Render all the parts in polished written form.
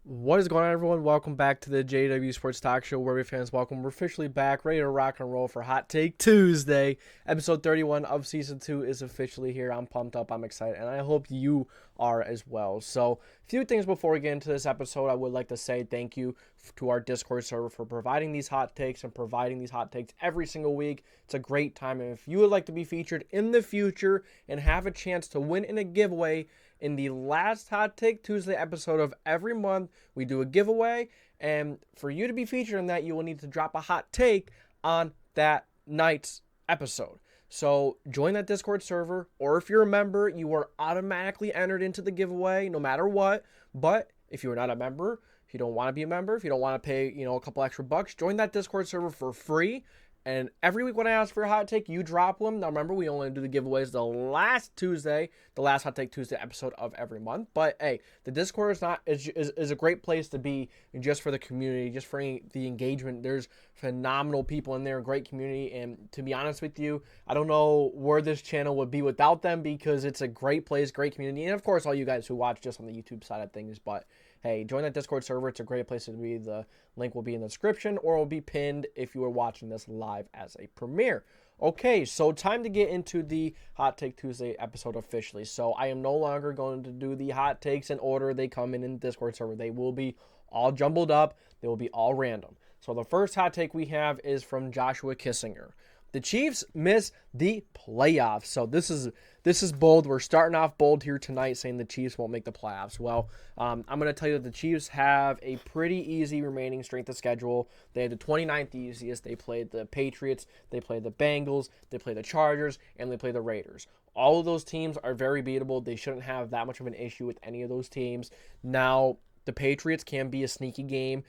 What is going on, everyone? Welcome back to the JDW Sports Talk Show, where we fans welcome. We're officially back, ready to rock and roll for Hot Take Tuesday. Episode 31 of Season 2 is officially here. I'm pumped up. I'm excited, and I hope you are as well. So, a few things before we get into this episode. I would like to say thank you to our Discord server for providing these hot takes and providing these hot takes every single week. It's a great time, and if you would like to be featured in the future and have a chance to win in a giveaway, in the last Hot Take Tuesday episode of every month, we do a giveaway, and for you to be featured in that, you will need to drop a hot take on that night's episode. So join that Discord server, or if you're a member, you are automatically entered into the giveaway no matter what. But if you're not a member, if you don't want to be a member, if you don't want to pay, a couple extra bucks, join that Discord server for free. And every week when I ask for a hot take, you drop them. Now remember, we only do the giveaways the last Tuesday, the last Hot Take Tuesday episode of every month. But hey, the Discord is a great place to be just for the community, just for the engagement. There's phenomenal people in there, great community. And to be honest with you, I don't know where this channel would be without them, because it's a great place, great community. And of course, all you guys who watch just on the YouTube side of things. But hey, join that Discord server. It's a great place to be. The link will be in the description, or will be pinned if you are watching this live as a premiere. Okay, so time to get into the Hot Take Tuesday episode officially. So I am no longer going to do the hot takes in order they come in the Discord server. They will be all jumbled up. They will be all random. So the first hot take we have is from Joshua Kissinger. The Chiefs miss the playoffs. So this is bold. We're starting off bold here tonight, saying the Chiefs won't make the playoffs. Well, I'm going to tell you that the Chiefs have a pretty easy remaining strength of schedule. They had the 29th easiest. They played the Patriots, they played the Bengals, they played the Chargers, and they played the Raiders. All of those teams are very beatable. They shouldn't have that much of an issue with any of those teams. Now, the Patriots can be a sneaky game,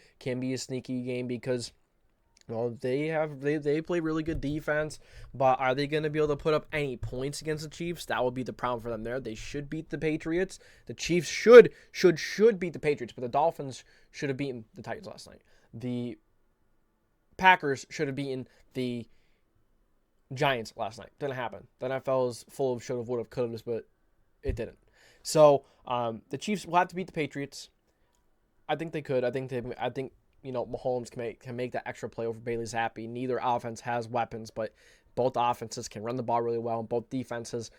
because they play really good defense, but are they going to be able to put up any points against the Chiefs? That would be the problem for them there. They should beat the Patriots. The Chiefs should beat the Patriots, but the Dolphins should have beaten the Titans last night. The Packers should have beaten the Giants last night. Didn't happen. The NFL is full of should have, would have, could have, but it didn't. So the Chiefs will have to beat the Patriots. I think they could. I think Mahomes can make that extra play over Bailey Zappi. Neither offense has weapons, but both offenses can run the ball really well, and both defenses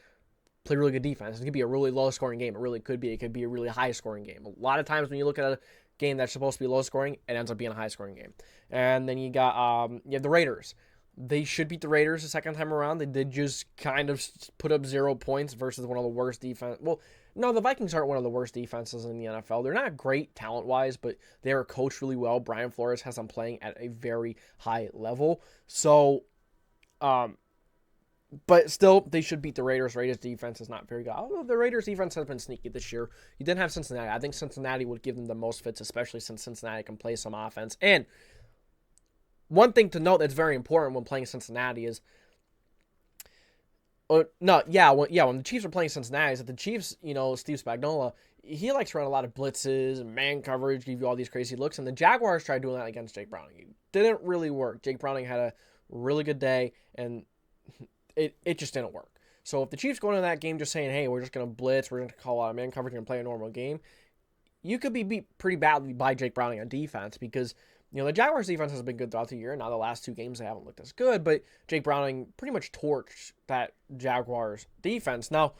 play really good defense. It could be a really low-scoring game. It really could be. It could be a really high-scoring game. A lot of times when you look at a game that's supposed to be low-scoring, it ends up being a high-scoring game. And then you have the Raiders. They should beat the Raiders the second time around. They did just kind of put up 0 points versus one of the worst defense. Well, no, the Vikings aren't one of the worst defenses in the NFL. They're not great talent-wise, but they are coached really well. Brian Flores has them playing at a very high level. So, but still, they should beat the Raiders. Raiders defense is not very good. Although the Raiders defense has been sneaky this year. You didn't have Cincinnati. I think Cincinnati would give them the most fits, especially since Cincinnati can play some offense. And one thing to note that's very important when playing Cincinnati is, when the Chiefs are playing Cincinnati, is that the Chiefs, Steve Spagnuolo, he likes to run a lot of blitzes and man coverage, give you all these crazy looks, and the Jaguars tried doing that against Jake Browning. It didn't really work. Jake Browning had a really good day, and it just didn't work. So if the Chiefs go into that game just saying, hey, we're just going to blitz, we're going to call out man coverage, and play a normal game, you could be beat pretty badly by Jake Browning on defense, because the Jaguars' defense has been good throughout the year. Now, the last 2 games, they haven't looked as good, but Jake Browning pretty much torched that Jaguars' defense. Now,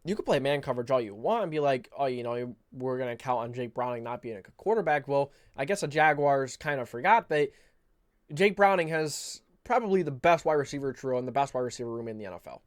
you could play man coverage all you want and be like, we're going to count on Jake Browning not being a good quarterback. Well, I guess the Jaguars kind of forgot that Jake Browning has probably the best wide receiver trio and the best wide receiver room in the NFL.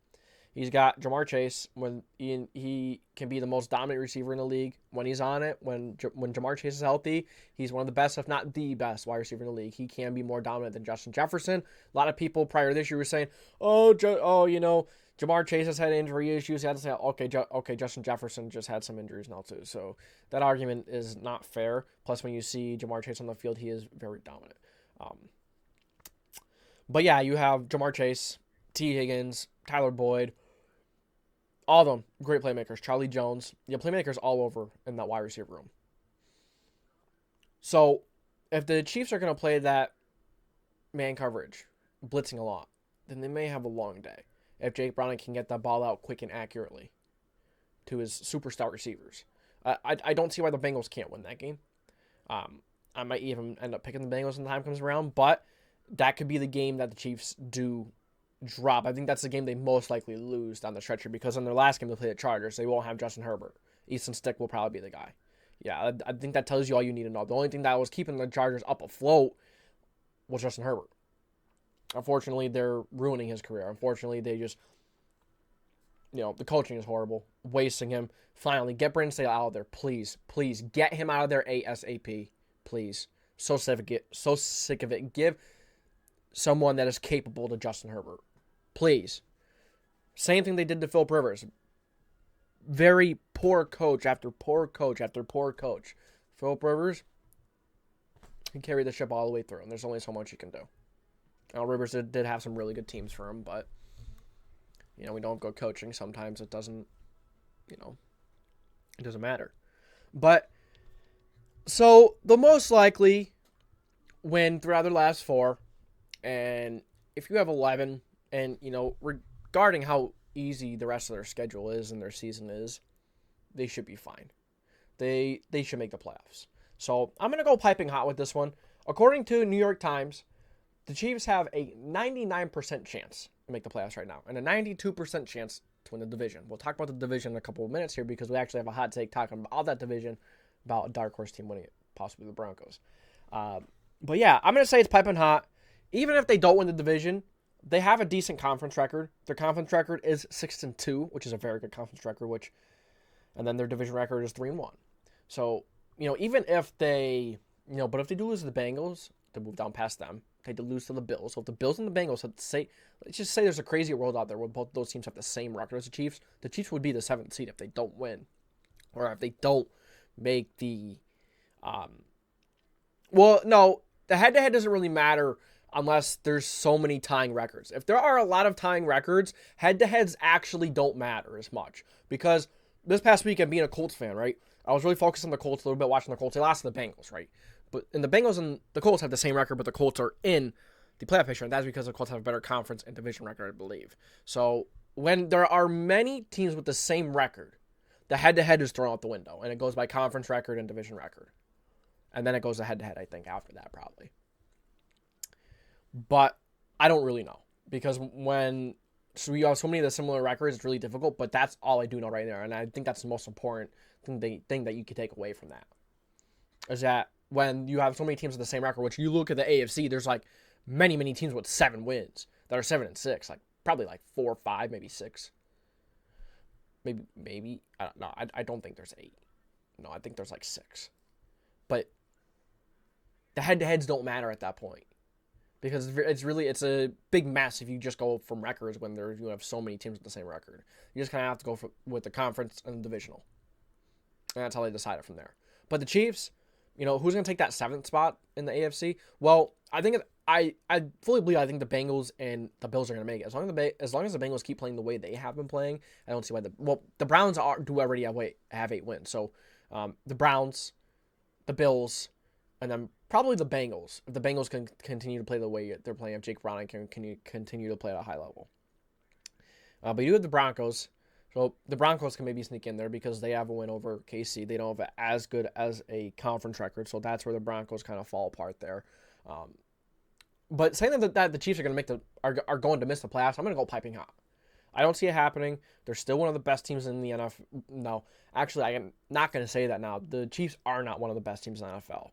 He's got Jamar Chase, when he can be the most dominant receiver in the league when he's on it. When Jamar Chase is healthy, he's one of the best, if not the best, wide receiver in the league. He can be more dominant than Justin Jefferson. A lot of people prior to this year were saying, Jamar Chase has had injury issues. You had to say, okay, Justin Jefferson just had some injuries now too. So that argument is not fair. Plus, when you see Jamar Chase on the field, he is very dominant. But yeah, you have Jamar Chase, T. Higgins, Tyler Boyd. All of them, great playmakers. Charlie Jones. Playmakers all over in that wide receiver room. So, if the Chiefs are going to play that man coverage, blitzing a lot, then they may have a long day. If Jake Browning can get that ball out quick and accurately to his superstar receivers. I don't see why the Bengals can't win that game. I might even end up picking the Bengals when the time comes around, but that could be the game that the Chiefs do drop. I think that's the game they most likely lose down the stretch here, because in their last game they play the Chargers, they won't have Justin Herbert. Easton Stick will probably be the guy. Yeah, I think that tells you all you need to know. The only thing that was keeping the Chargers up afloat was Justin Herbert. Unfortunately, they're ruining his career. Unfortunately, they just, the coaching is horrible. Wasting him. Finally, get Brandon Staley out of there. Please, please, get him out of there ASAP. Please. So sick of it. Give someone that is capable to Justin Herbert. Please. Same thing they did to Philip Rivers. Very poor coach after poor coach after poor coach. Philip Rivers, he carried the ship all the way through, and there's only so much he can do. Now, Rivers did have some really good teams for him, but, we don't go coaching. Sometimes it doesn't, it doesn't matter. But, so, the most likely win throughout their last 4, and if you have 11, and, regarding how easy the rest of their schedule is and their season is, they should be fine. They should make the playoffs. So I'm going to go piping hot with this one. According to New York Times, the Chiefs have a 99% chance to make the playoffs right now, and a 92% chance to win the division. We'll talk about the division in a couple of minutes here, because we actually have a hot take talking about that division, about a dark horse team winning it, possibly the Broncos. But yeah, I'm going to say it's piping hot. Even if they don't win the division, they have a decent conference record. Their conference record is 6-2, which is a very good conference record, and then their division record is 3-1. So, even if they, but if they do lose to the Bengals, they move down past them. They do lose to the Bills. So if the Bills and the Bengals let's just say there's a crazy world out there where both those teams have the same record as the Chiefs would be the 7th seed if they don't win, or if they don't make the, the head-to-head doesn't really matter unless there's so many tying records. If there are a lot of tying records, head-to-heads actually don't matter as much. Because this past weekend, being a Colts fan, right, I was really focused on the Colts a little bit, watching the Colts. They lost to the Bengals, right? And the Bengals and the Colts have the same record, but the Colts are in the playoff picture, and that's because the Colts have a better conference and division record, I believe. So when there are many teams with the same record, the head-to-head is thrown out the window, and it goes by conference record and division record. And then it goes to head-to-head, I think, after that, probably. But I don't really know, because we have so many of the similar records, it's really difficult, but that's all I do know right there, and I think that's the most important thing that you could take away from that, is that when you have so many teams with the same record, which you look at the AFC, there's like many teams with 7 wins that are 7-6, like probably like 4 or 5, maybe 6, maybe I don't know. I don't think there's 8. No, I think there's like 6. But the head-to-heads don't matter at that point, because it's a big mess if you just go from records when you have so many teams with the same record. You just kind of have to go with the conference and the divisional, and that's how they decide it from there. But the Chiefs, who's going to take that 7th spot in the AFC? Well, I think I fully believe I think the Bengals and the Bills are going to make it. As long as the Bengals keep playing the way they have been playing, I don't see why the Browns do already have 8 wins. So the Browns, the Bills, and then probably the Bengals. If the Bengals can continue to play the way they're playing, if Jake Browning can continue to play at a high level. But you have the Broncos. So the Broncos can maybe sneak in there because they have a win over KC. They don't have as good as a conference record, so that's where the Broncos kind of fall apart there. But saying that the Chiefs are going to are going to miss the playoffs, I'm going to go piping hot. I don't see it happening. They're still one of the best teams in the NFL. No, actually, I am not going to say that now. The Chiefs are not one of the best teams in the NFL.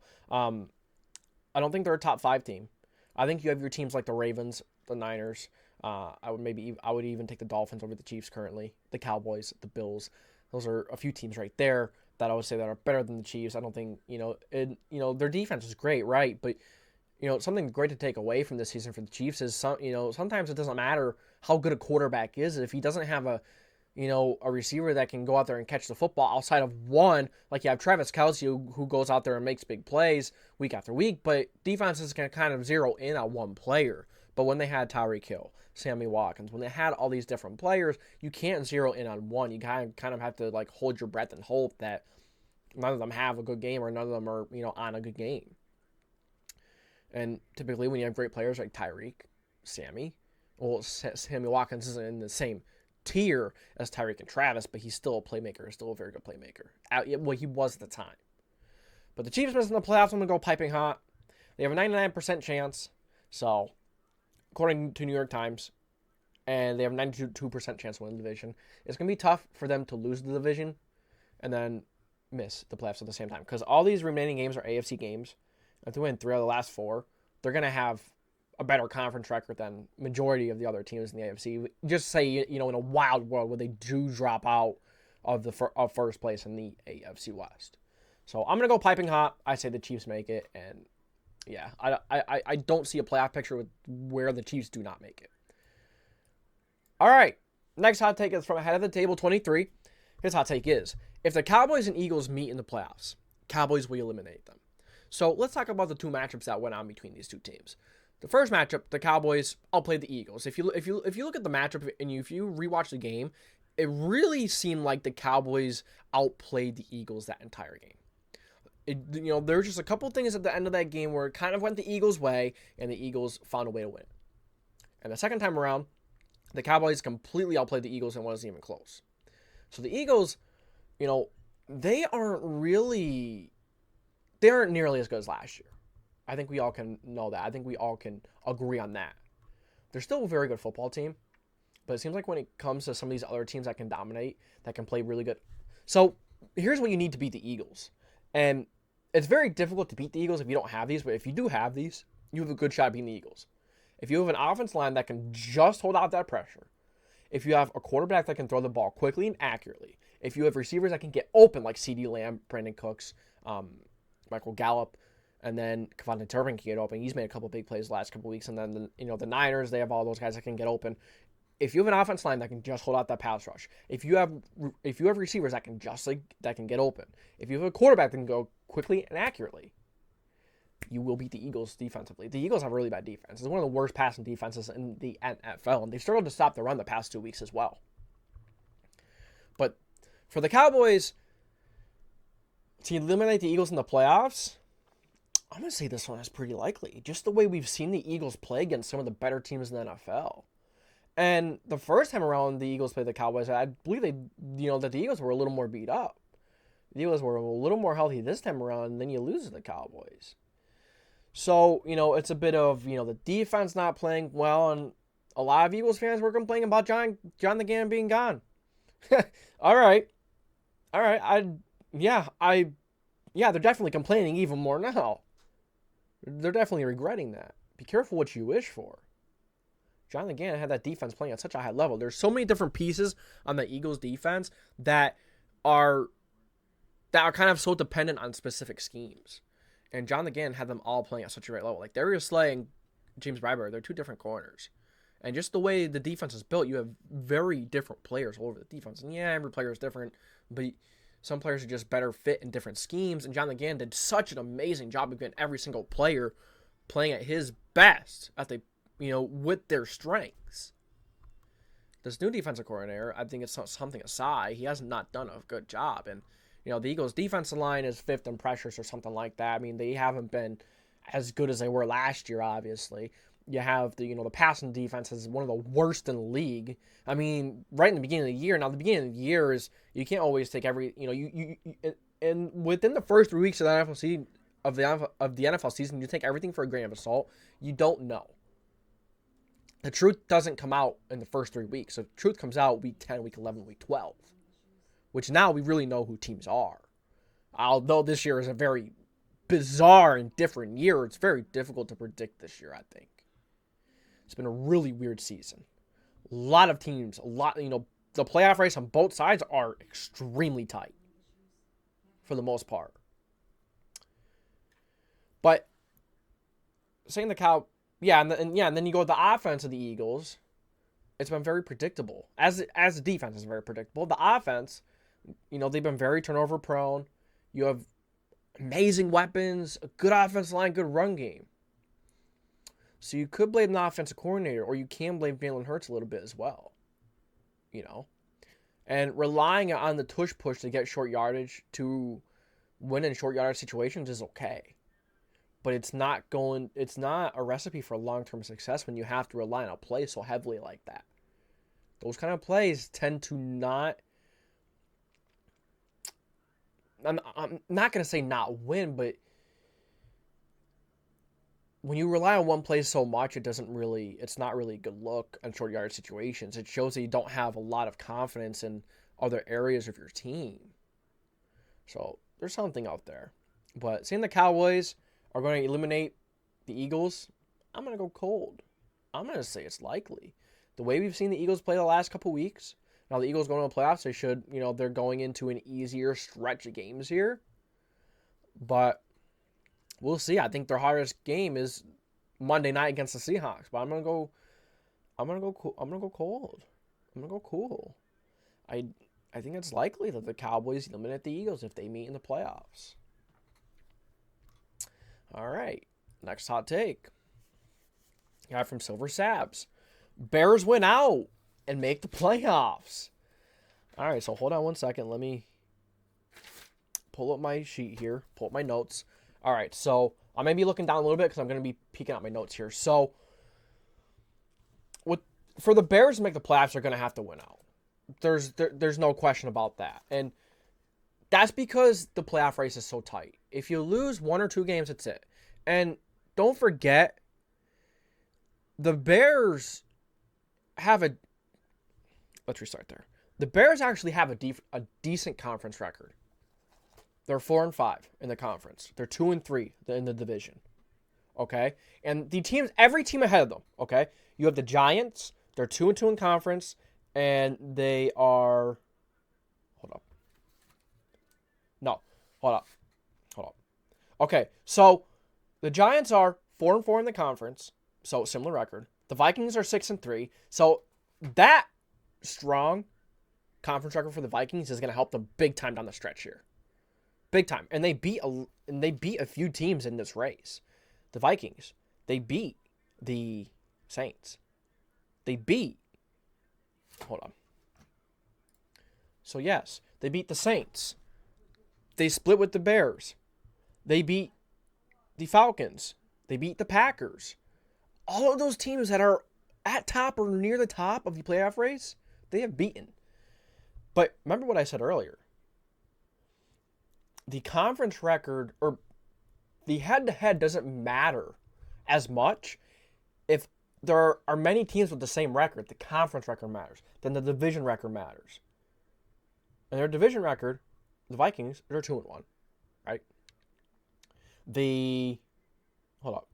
I don't think they're a top 5 team. I think you have your teams like the Ravens, the Niners. I would even take the Dolphins over the Chiefs currently. The Cowboys, the Bills. Those are a few teams right there that I would say that are better than the Chiefs. I don't think, their defense is great, right? But, something great to take away from this season for the Chiefs is sometimes it doesn't matter how good a quarterback is if he doesn't have a receiver that can go out there and catch the football outside of one, like you have Travis Kelce who goes out there and makes big plays week after week, but defenses can kind of zero in on one player. But when they had Tyreek Hill, Sammy Watkins, when they had all these different players, you can't zero in on one. You kind of have to like hold your breath and hope that none of them have a good game or none of them are, on a good game. And typically when you have great players like Tyreek, Sammy Watkins isn't in the same tier as Tyreek and Travis, but he's still a playmaker, still a very good playmaker. Well, he was at the time. But the Chiefs missing the playoffs. I'm going to go piping hot. They have a 99% chance. So, according to New York Times, and they have a 92% chance to win the division. It's going to be tough for them to lose the division and then miss the playoffs at the same time. Because all these remaining games are AFC games. If they win 3 out of the last 4, they're going to have a better conference record than majority of the other teams in the AFC. Just say, in a wild world where they do drop out of first place in the AFC West. So I'm going to go piping hot. I say the Chiefs make it. And yeah, I don't see a playoff picture with where the Chiefs do not make it. All right, next hot take is from Ahead of the Table 23. His hot take is, if the Cowboys and Eagles meet in the playoffs, Cowboys will eliminate them. So let's talk about the 2 matchups that went on between these 2 teams. The first matchup, the Cowboys outplayed the Eagles. If you look at the matchup and if you rewatch the game, it really seemed like the Cowboys outplayed the Eagles that entire game. There were just a couple things at the end of that game where it kind of went the Eagles' way, and the Eagles found a way to win. And the second time around, the Cowboys completely outplayed the Eagles and wasn't even close. So the Eagles, they aren't nearly as good as last year. I think we all can know that. I think we all can agree on that. They're still a very good football team, but it seems like when it comes to some of these other teams that can dominate, that can play really good. So here's what you need to beat the Eagles. And it's very difficult to beat the Eagles if you don't have these, but if you do have these, you have a good shot at beating the Eagles. If you have an offense line that can just hold out that pressure, if you have a quarterback that can throw the ball quickly and accurately, if you have receivers that can get open like CeeDee Lamb, Brandon Cooks, Michael Gallup, and then Kevontae Turpin can get open. He's made a couple big plays the last couple weeks. And then, the Niners, they have all those guys that can get open. If you have an offense line that can just hold out that pass rush, if you have receivers that can get open, if you have a quarterback that can go quickly and accurately, you will beat the Eagles defensively. The Eagles have a really bad defense. It's one of the worst passing defenses in the NFL, and they've struggled to stop the run the past 2 weeks as well. But for the Cowboys to eliminate the Eagles in the playoffs, I'm going to say this one is pretty likely. Just the way we've seen the Eagles play against some of the better teams in the NFL. And the first time around the Eagles played the Cowboys, I believe that the Eagles were a little more beat up. The Eagles were a little more healthy this time around, and then you lose to the Cowboys. So, it's a bit of, the defense not playing well, and a lot of Eagles fans were complaining about John the Gannon being gone. All right. They're definitely complaining even more now. They're definitely regretting that. Be careful what you wish for. John the Gannon had that defense playing at such a high level. There's so many different pieces on the Eagles defense that are kind of so dependent on specific schemes. And John the Gannon had them all playing at such a great level. Like Darius Slay and James Bradbury, they're 2 different corners. And just the way the defense is built, you have very different players all over the defense. And yeah, every player is different, but some players are just better fit in different schemes. And John the Gannon did such an amazing job of getting every single player playing at his best with their strengths. This new defensive coordinator, I think it's something aside, he has not done a good job. And the Eagles' defensive line is 5th in pressures or something like that. I mean, they haven't been as good as they were last year, obviously. You have the passing defense is one of the worst in the league. I mean, right in the beginning of the year. Now, the beginning of the year is you can't always take every and within the first 3 weeks of the NFL season of the NFL season, you take everything for a grain of salt. You don't know. The truth doesn't come out in the first 3 weeks. The truth comes out week 10, week 11, week 12. Which now we really know who teams are. Although this year is a very bizarre and different year, it's very difficult to predict this year, I think. It's been a really weird season. A lot of teams, the playoff race on both sides are extremely tight for the most part. But saying and then you go to the offense of the Eagles. It's been very predictable. As the defense is very predictable, the offense, they've been very turnover prone. You have amazing weapons, a good offensive line, good run game. So you could blame the offensive coordinator, or you can blame Jalen Hurts a little bit as well. And relying on the tush push to get short yardage to win in short yardage situations is okay. But it's not a recipe for long-term success when you have to rely on a play so heavily like that. Those kind of plays tend to not, I'm not going to say not win, but when you rely on one play so much, it's not really a good look on short yard situations. It shows that you don't have a lot of confidence in other areas of your team. So there's something out there. But seeing the Cowboys are going to eliminate the Eagles, I'm going to go cold. I'm going to say it's likely. The way we've seen the Eagles play the last couple weeks, now the Eagles going to the playoffs, they're going into an easier stretch of games here. But we'll see. I think their hardest game is Monday night against the Seahawks. But I'm gonna go cold. I'm gonna go cool. I think it's likely that the Cowboys eliminate the Eagles if they meet in the playoffs. All right. Next hot take. Guy from SilverSabs. Bears win out and make the playoffs. All right, so hold on one second. Let me pull up my sheet here. Pull up my notes. All right, so I may be looking down a little bit because I'm going to be peeking at my notes here. So, for the Bears to make the playoffs, they're going to have to win out. There's no question about that. And that's because the playoff race is so tight. If you lose one or two games, that's it. And don't forget, the Bears have a... Let's restart there. The Bears actually have a decent conference record. They're 4-5 in the conference. They're 2-3 in the division. Okay? And every team ahead of them, okay? You have the Giants. They're 2-2 in conference. And they are... Hold up. No. Hold up. Okay, so the Giants are 4-4 in the conference. So, similar record. The Vikings are 6-3. So, that strong conference record for the Vikings is going to help them big time down the stretch here. Big time. And they beat a few teams in this race. The Vikings, they beat the Saints. Hold on. So yes, they beat the Saints. They split with the Bears. They beat the Falcons. They beat the Packers. All of those teams that are at top or near the top of the playoff race, they have beaten. But remember what I said earlier. The conference record or the head-to-head doesn't matter as much if there are many teams with the same record. The conference record matters. Then the division record matters. And their division record, the Vikings, they're 2-1, right? Hold up.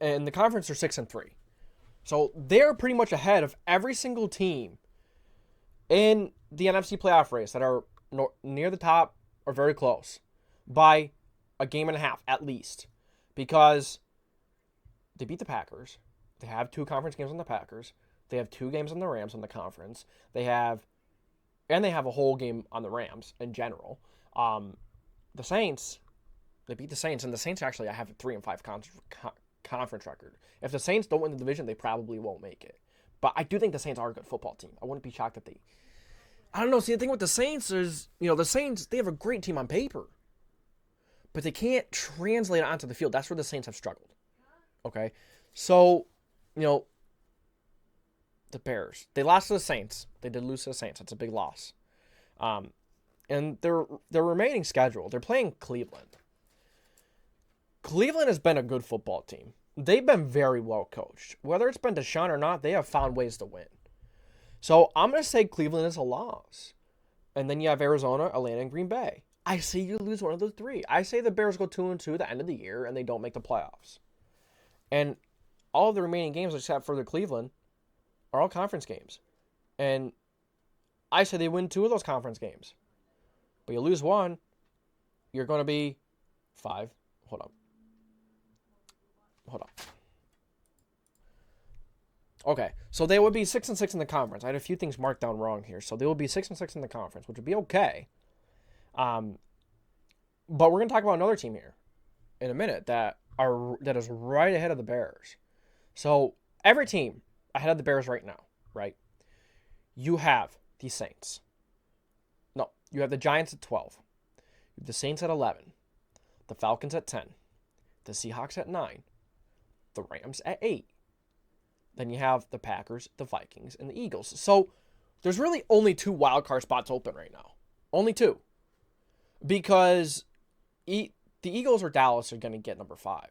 And the conference are 6-3. So they're pretty much ahead of every single team in the NFC playoff race that are near the top or very close by a game and a half at least, because they beat the Packers. They have 2 conference games on the Packers. They have 2 games on the Rams in the conference. They have a whole game on the Rams in general. The Saints, they beat the Saints, and the Saints actually have a 3-5 conference record. If the Saints don't win the division, they probably won't make it. But I do think the Saints are a good football team. I wouldn't be shocked if they... I don't know. See, the thing with the Saints is, the Saints, they have a great team on paper. But they can't translate it onto the field. That's where the Saints have struggled. Okay? So, the Bears. They lost to the Saints. They did lose to the Saints. That's a big loss. And their remaining schedule, they're playing Cleveland. Cleveland has been a good football team. They've been very well coached. Whether it's been Deshaun or not, they have found ways to win. So I'm going to say Cleveland is a loss. And then you have Arizona, Atlanta, and Green Bay. I say you lose one of those 3. I say the Bears go 2-2 at the end of the year and they don't make the playoffs. And all of the remaining games except for the Cleveland are all conference games. And I say they win 2 of those conference games. But you lose 1, you're going to be 5. Hold up. Okay, so they would be 6-6 in the conference. I had a few things marked down wrong here. So they will be 6-6 in the conference, which would be okay. But we're going to talk about another team here in a minute that is right ahead of the Bears. So every team ahead of the Bears right now, right? You have the Saints. No, you have the Giants at 12. You have the Saints at 11. The Falcons at 10. The Seahawks at 9. The Rams at 8. Then you have the Packers, the Vikings, and the Eagles. So there's really only 2 wildcard spots open right now. Only 2. Because the Eagles or Dallas are going to get number 5.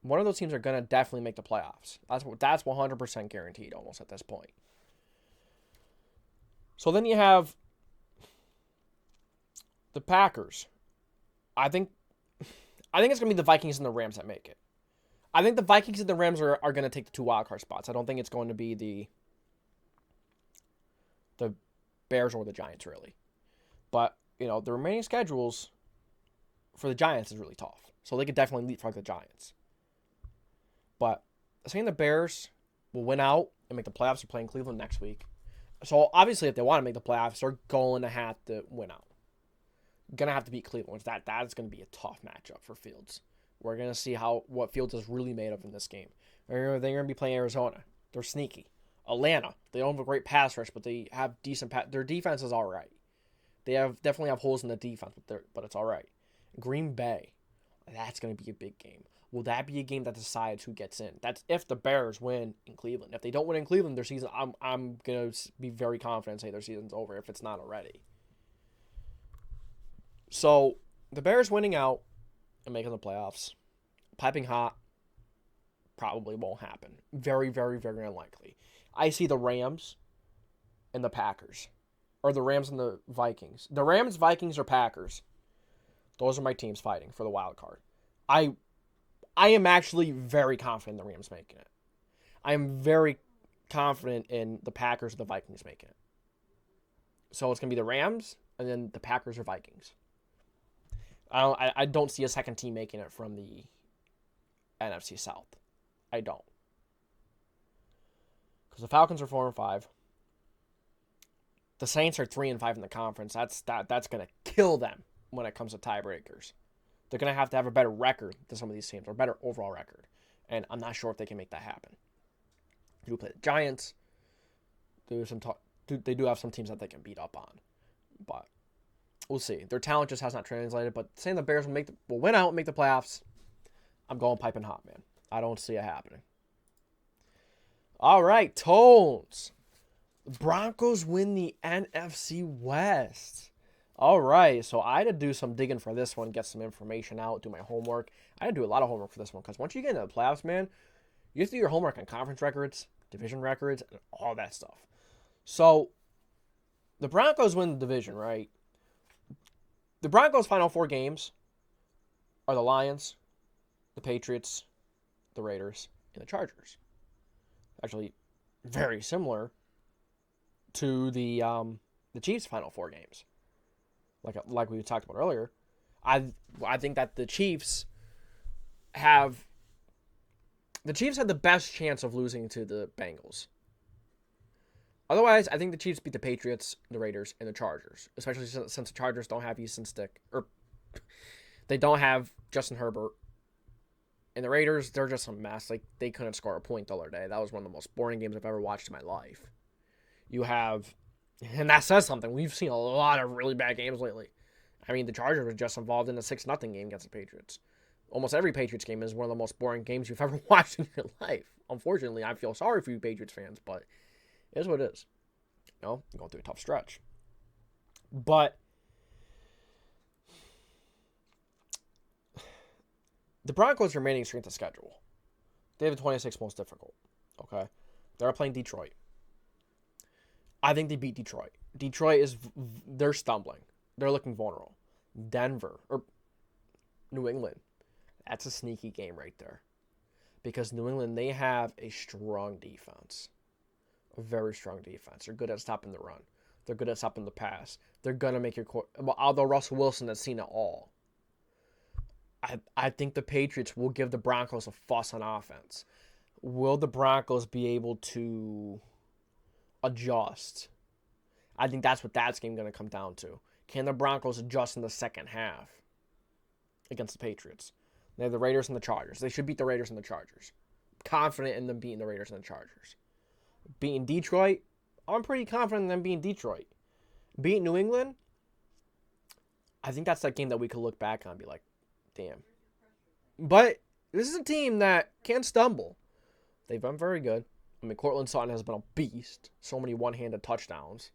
One of those teams are going to definitely make the playoffs. That's 100% guaranteed almost at this point. So then you have the Packers. I think it's going to be the Vikings and the Rams that make it. I think the Vikings and the Rams are going to take the 2 wildcard spots. I don't think it's going to be the Bears or the Giants, really. But, the remaining schedules for the Giants is really tough. So they could definitely leapfrog the Giants. But saying the Bears will win out and make the playoffs, are playing Cleveland next week. So obviously, if they want to make the playoffs, they're going to have to win out. Going to have to beat Cleveland. That is going to be a tough matchup for Fields. We're going to see what Fields is really made of in this game. They're going to be playing Arizona. They're sneaky. Atlanta, they don't have a great pass rush, but they have decent their defense is all right. They definitely have holes in the defense, but it's all right. Green Bay, that's going to be a big game. Will that be a game that decides who gets in? That's if the Bears win in Cleveland. If they don't win in Cleveland, their season, I'm going to be very confident and say their season's over if it's not already. So, the Bears winning out and making the playoffs, piping hot, probably won't happen. Very, very, very unlikely. I see the Rams and the Packers. Or the Rams and the Vikings. The Rams, Vikings, or Packers. Those are my teams fighting for the wild card. I am actually very confident in the Rams making it. I am very confident in the Packers or the Vikings making it. So it's going to be the Rams and then the Packers or Vikings. I don't see a second team making it from the NFC South. I don't. Because the Falcons are 4-5. The Saints are 3-5 in the conference. That's going to kill them when it comes to tiebreakers. They're going to have a better record than some of these teams, or a better overall record. And I'm not sure if they can make that happen. They do play the Giants. They do have some teams that they can beat up on. But we'll see. Their talent just has not translated. But saying the Bears will win out and make the playoffs, I'm going piping hot, man. I don't see it happening. All right, Tones. The Broncos win the NFC West. All right, so I had to do some digging for this one, get some information out, do my homework. I had to do a lot of homework for this one because once you get into the playoffs, man, you have to do your homework on conference records, division records, and all that stuff. So the Broncos win the division, right? The Broncos' final 4 games are the Lions, the Patriots, the Raiders, and the Chargers. Actually, very similar to the Chiefs' final 4 games. Like we talked about earlier, I think that the Chiefs had the best chance of losing to the Bengals. Otherwise, I think the Chiefs beat the Patriots, the Raiders, and the Chargers, especially since the Chargers don't have Easton Stick, or they don't have Justin Herbert. And the Raiders, they're just a mess. Like, they couldn't score a point the other day. That was one of the most boring games I've ever watched in my life. And that says something. We've seen a lot of really bad games lately. I mean, the Chargers were just involved in a 6-0 game against the Patriots. Almost every Patriots game is one of the most boring games you've ever watched in your life. Unfortunately, I feel sorry for you Patriots fans, but it is what it is. You're going through a tough stretch. But the Broncos' remaining strength of schedule, they have the 26th most difficult. Okay? They're playing Detroit. I think they beat Detroit. They're stumbling. They're looking vulnerable. Denver, or New England, that's a sneaky game right there. Because New England, they have a strong defense. A very strong defense. They're good at stopping the run. They're good at stopping the pass. They're going to make your although Russell Wilson has seen it all. I think the Patriots will give the Broncos a fuss on offense. Will the Broncos be able to adjust? I think that's what that game going to come down to. Can the Broncos adjust in the second half against the Patriots? They have the Raiders and the Chargers. They should beat the Raiders and the Chargers. Confident in them beating the Raiders and the Chargers. Beating Detroit, I'm pretty confident in them beating Detroit. Beating New England, I think that's that game that we could look back on and be like, damn. But this is a team that can stumble. They've been very good. I mean, Cortland Sutton has been a beast. So many one-handed touchdowns.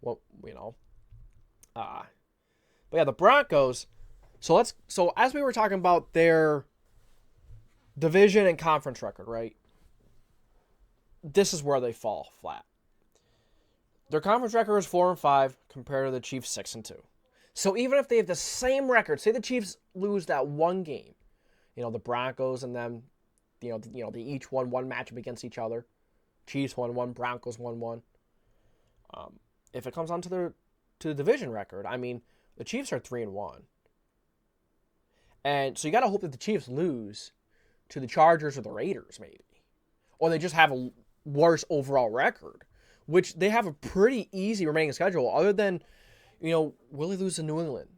Well, But yeah, the Broncos. So as we were talking about their division and conference record, right? This is where they fall flat. Their conference record is 4-5 compared to the Chiefs 6-2. So even if they have the same record, say the Chiefs lose that one game, the Broncos and them, they each won one matchup against each other. Chiefs won one, Broncos won one. If it comes down to the division record, I mean, the Chiefs are 3-1. And so you got to hope that the Chiefs lose to the Chargers or the Raiders, maybe. Or they just have a worse overall record, which they have a pretty easy remaining schedule, other than, will they lose to New England?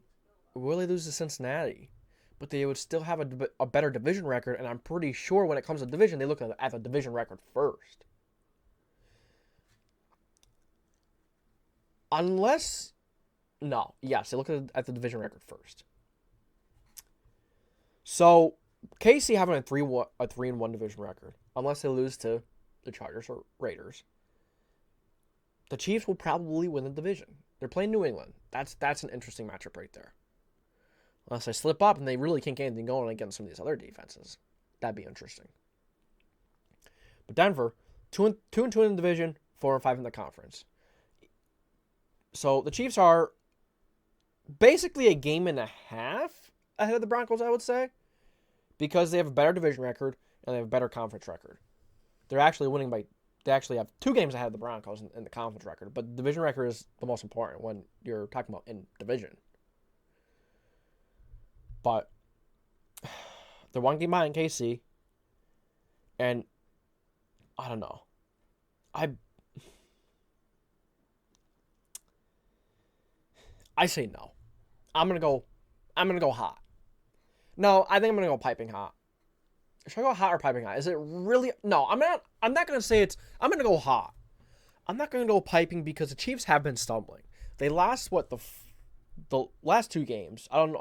Will they lose to Cincinnati? But they would still have a better division record, and I'm pretty sure when it comes to division, they look at the division record first. They look at the division record first. So, KC having a 3-1 division record, unless they lose to the Chargers or Raiders, the Chiefs will probably win the division. They're playing New England. That's an interesting matchup right there. Unless they slip up and they really can't get anything going against some of these other defenses. That'd be interesting. But Denver, 2-2 in the division, 4-5 in the conference. So the Chiefs are basically a game and a half ahead of the Broncos, I would say, because they have a better division record and they have a better conference record. They're actually winning they actually have 2 games ahead of the Broncos in the conference record, but the division record is the most important when you're talking about in division. But they're 1 game behind KC, and I don't know. I say no. I'm gonna go hot. No, I think I'm gonna go piping hot. Should I go hot or piping hot? Is it really? No, I'm not gonna say it's. I'm gonna go hot. I'm not gonna go piping because the Chiefs have been stumbling. They lost the last 2 games. I don't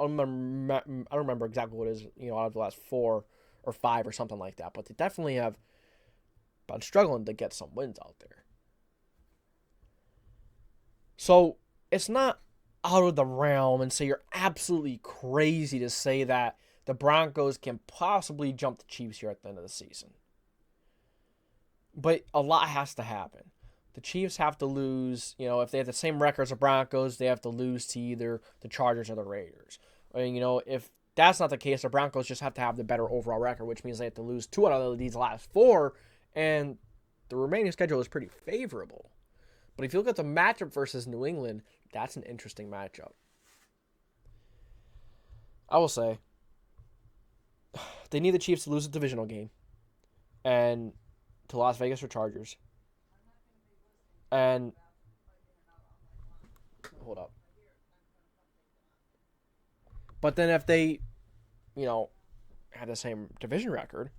remember exactly what it is. Out of the last 4 or 5 or something like that. But they definitely have been struggling to get some wins out there. So it's not out of the realm and say you're absolutely crazy to say that the Broncos can possibly jump the Chiefs here at the end of the season. But a lot has to happen. The Chiefs have to lose, if they have the same record as the Broncos, they have to lose to either the Chargers or the Raiders. And, if that's not the case, the Broncos just have to have the better overall record, which means they have to lose 2 out of these last 4, and the remaining schedule is pretty favorable. But if you look at the matchup versus New England, that's an interesting matchup. I will say, they need the Chiefs to lose a divisional game and to Las Vegas or Chargers. And hold up. But then if they, have the same division record,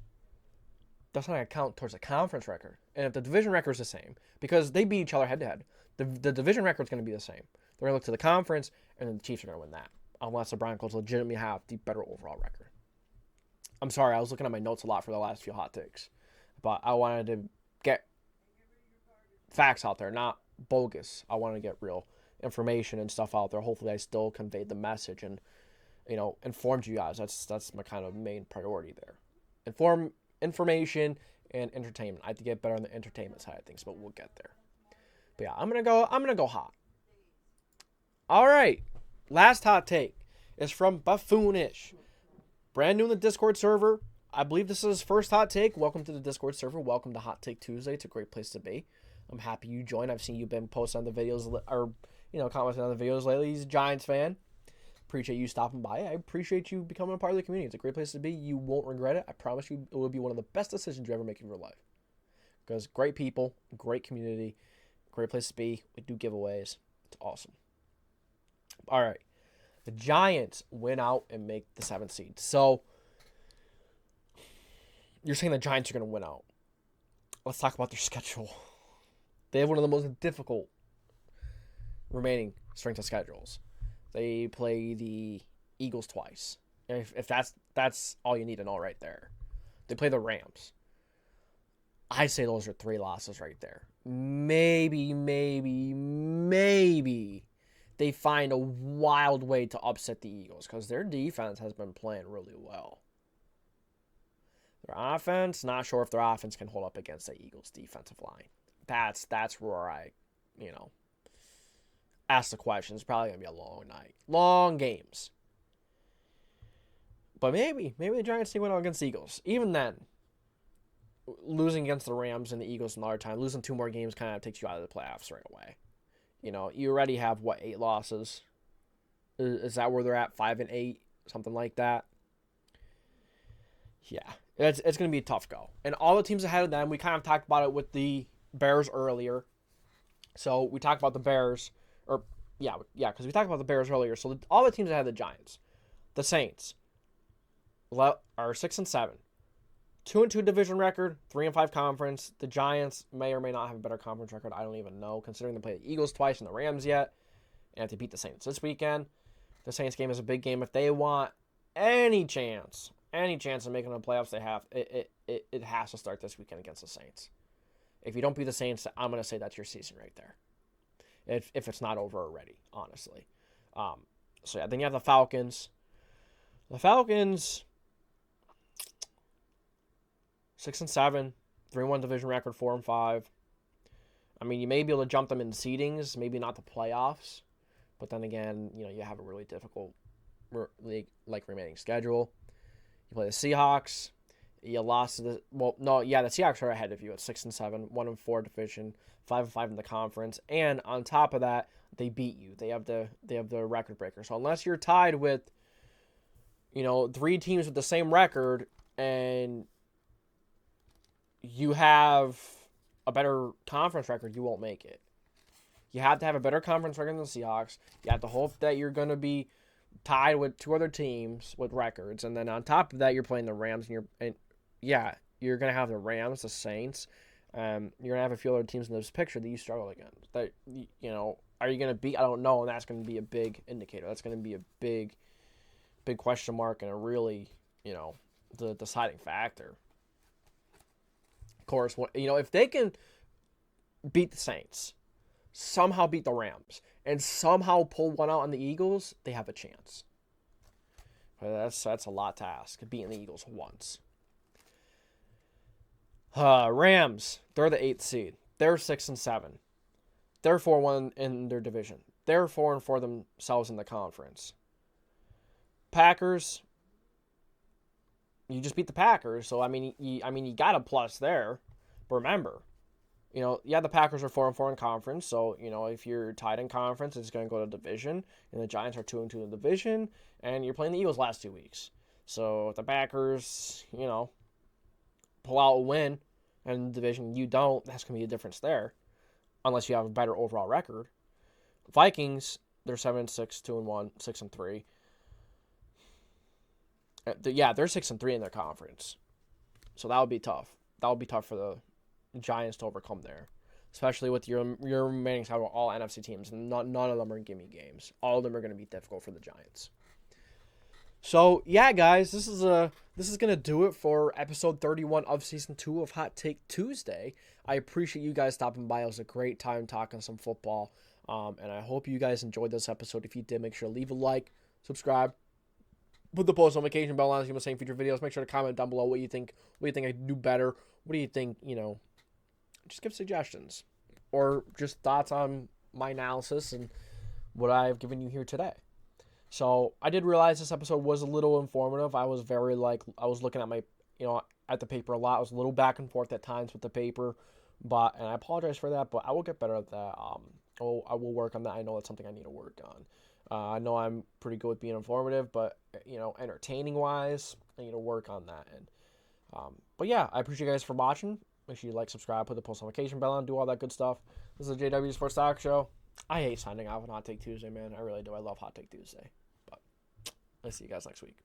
that's not going to count towards the conference record. And if the division record is the same, because they beat each other head to head, the division record is going to be the same. They're going to look to the conference, and then the Chiefs are going to win that, unless the Broncos legitimately have the better overall record. I'm sorry, I was looking at my notes a lot for the last few hot takes, but I wanted to get facts out there, not bogus. I wanted to get real information and stuff out there. Hopefully I still conveyed the message and, informed you guys. That's my kind of main priority there. Information and entertainment. I have to get better on the entertainment side of things, but we'll get there. But yeah, I'm gonna go hot. All right. Last hot take is from Bafoonish. Brand new in the Discord server. I believe this is his first hot take. Welcome to the Discord server. Welcome to Hot Take Tuesday. It's a great place to be. I'm happy you joined. I've seen you've been posting on the videos or, commenting on the videos lately. He's a Giants fan. Appreciate you stopping by. I appreciate you becoming a part of the community. It's a great place to be. You won't regret it. I promise you it will be one of the best decisions you ever make in your life. Because great people, great community, great place to be. We do giveaways. It's awesome. All right. The Giants win out and make the 7th seed. So, you're saying the Giants are going to win out. Let's talk about their schedule. They have one of the most difficult remaining strength of schedules. They play the Eagles twice. If that's all you need to know right there. They play the Rams. I say those are 3 losses right there. Maybe they find a wild way to upset the Eagles because their defense has been playing really well. Their offense, not sure if their offense can hold up against the Eagles' defensive line. That's where I, ask the question. It's probably going to be a long night. Long games. But maybe the Giants can win against the Eagles. Even then, losing against the Rams and the Eagles another time, losing 2 more games kind of takes you out of the playoffs right away. You already have, 8 losses? Is that where they're at? 5-8? Something like that? Yeah. It's going to be a tough go. And all the teams ahead of them, we kind of talked about it with the Bears earlier. So we talked about the Bears. Because we talked about the Bears earlier. So all the teams ahead of the Giants. The Saints are 6-7. 2-2 division record, 3-5 conference. The Giants may or may not have a better conference record. I don't even know, considering they played the Eagles twice and the Rams yet. And to beat the Saints this weekend. The Saints game is a big game. If they want any chance of making the playoffs, it has to start this weekend against the Saints. If you don't beat the Saints, I'm going to say that's your season right there. If it's not over already, honestly. Then you have the Falcons. The Falcons, 6-7, 3-1 division record, 4-5. I mean, you may be able to jump them in seedings, maybe not the playoffs. But then again, you have a really difficult remaining schedule. You play the Seahawks. You lost to the Seahawks are ahead of you at 6-7, 1-4 division, 5-5 in the conference, and on top of that, they beat you. They have the record breaker. So unless you're tied with, 3 teams with the same record, and you have a better conference record, you won't make it. You have to have a better conference record than the Seahawks. You have to hope that you're going to be tied with 2 other teams with records, and then on top of that, you're playing the Rams, you're going to have the Rams, the Saints. You're going to have a few other teams in this picture that you struggle against. That are you going to beat? I don't know, and that's going to be a big indicator. That's going to be a big question mark and a really the deciding factor. Of course, if they can beat the Saints, somehow beat the Rams, and somehow pull one out on the Eagles, they have a chance. But that's a lot to ask, beating the Eagles once. Rams, they're the 8th seed. They're 6-7. They're 4-1 in their division. They're 4-4 themselves in the conference. Packers, you just beat the Packers, so you got a plus there. But remember, the Packers are 4-4 in conference, so, if you're tied in conference, it's going to go to division, and the Giants are 2-2 in the division, and you're playing the Eagles last 2 weeks. So if the Packers, pull out a win, and the division you don't, that's going to be a difference there, unless you have a better overall record. Vikings, they're 7-6, 2-1, 6-3. They're 6-3 in their conference, so that would be tough. That would be tough for the Giants to overcome there, especially with your remaining schedule, all NFC teams. None of them are gimme games. All of them are going to be difficult for the Giants. So yeah, guys, this is gonna do it for episode 31 of season 2 of Hot Take Tuesday. I appreciate you guys stopping by. It was a great time talking some football, and I hope you guys enjoyed this episode. If you did, make sure to leave a like, subscribe, put the post notification bell on so you can see future videos. Make sure to comment down below what you think. What do you think I could do better? What do you think? Just give suggestions or just thoughts on my analysis and what I've given you here today. So I did realize this episode was a little informative. I was I was looking at my, at the paper a lot. I was a little back and forth at times with the paper, and I apologize for that, but I will get better at that. I will work on that. I know that's something I need to work on. I know I'm pretty good with being informative, but, entertaining wise, I need to work on that. And, but yeah, I appreciate you guys for watching. Make sure you like, subscribe, put the post notification bell on, do all that good stuff. This is the JDW Sports Talk Show. I hate signing off on Hot Take Tuesday, man. I really do. I love Hot Take Tuesday. But I'll see you guys next week.